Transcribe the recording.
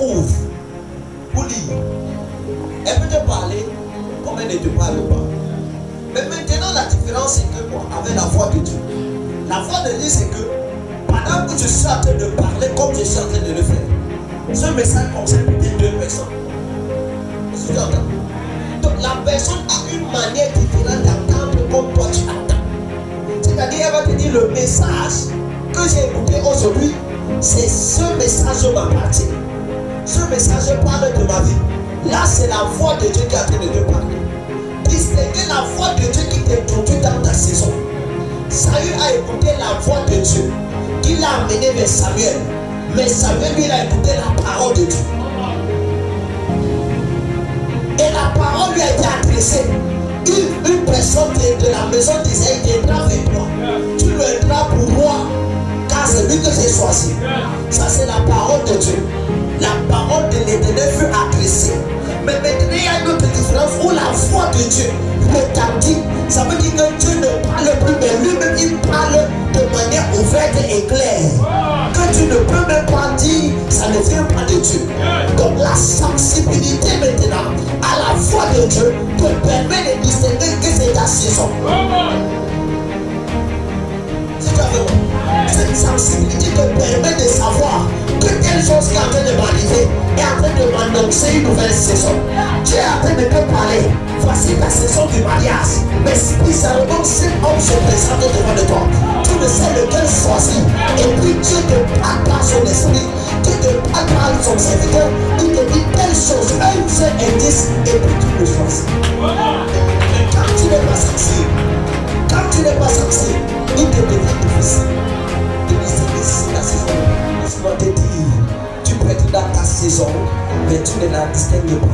ouvre pour lire. Elle peut te parler comme elle ne te parle pas. Mais maintenant, la différence, c'est que moi, avec la voix de Dieu, la voix de Dieu, c'est que pendant que je suis en train de parler comme je suis en train de le faire, ce message concerne peut-être 2 personnes. Est-ce que tu entends? Donc la personne a une manière différente d'entendre comme toi tu entends. C'est-à-dire, elle va te dire le message que j'ai écouté aujourd'hui, c'est ce message m'appartient. Ce message parle de ma vie. Là, c'est la voix de Dieu qui est en train de te parler. Distinguer la voix de Dieu qui t'introduit dans ta saison. Saül a écouté la voix de Dieu qui l'a amené vers Samuel. Mais Samuel, lui, il a écouté la parole de Dieu. Et la parole lui a été adressée. Une personne de la maison d'Isaïe viendra vers toi. Tu viendras pour moi, car c'est lui que j'ai choisi. Ça, c'est la parole de Dieu. La parole de l'Éternel fut adressée. Mais maintenant, il y a une autre différence où la voix de Dieu retentit. Ça veut dire que Dieu ne parle plus, mais lui-même, il parle de manière ouverte et claire. Que tu ne peux même pas dire, ça ne vient pas de Dieu. Donc la sensibilité maintenant à la voix de Dieu te permet de distinguer que c'est ta saison. C'est toi vraiment. Cette sensibilité te permet de savoir que telle chose qui est en train de m'arriver est en train de m'annoncer une nouvelle saison. Dieu est en train de te parler. Voici ta saison du mariage. Mais bizarrement, cet homme se présente devant de toi. Tu ne sais lequel choisir. Et puis Dieu te parle par son esprit. Dieu te parle par son serviteur. Il te dit telle chose, un seul indice, et puis tu le choisis. Mais quand tu n'es pas sensible, il te devient difficile. C'est la saison. Laisse-moi te dire, tu peux être dans ta saison, mais tu ne la distingues pas.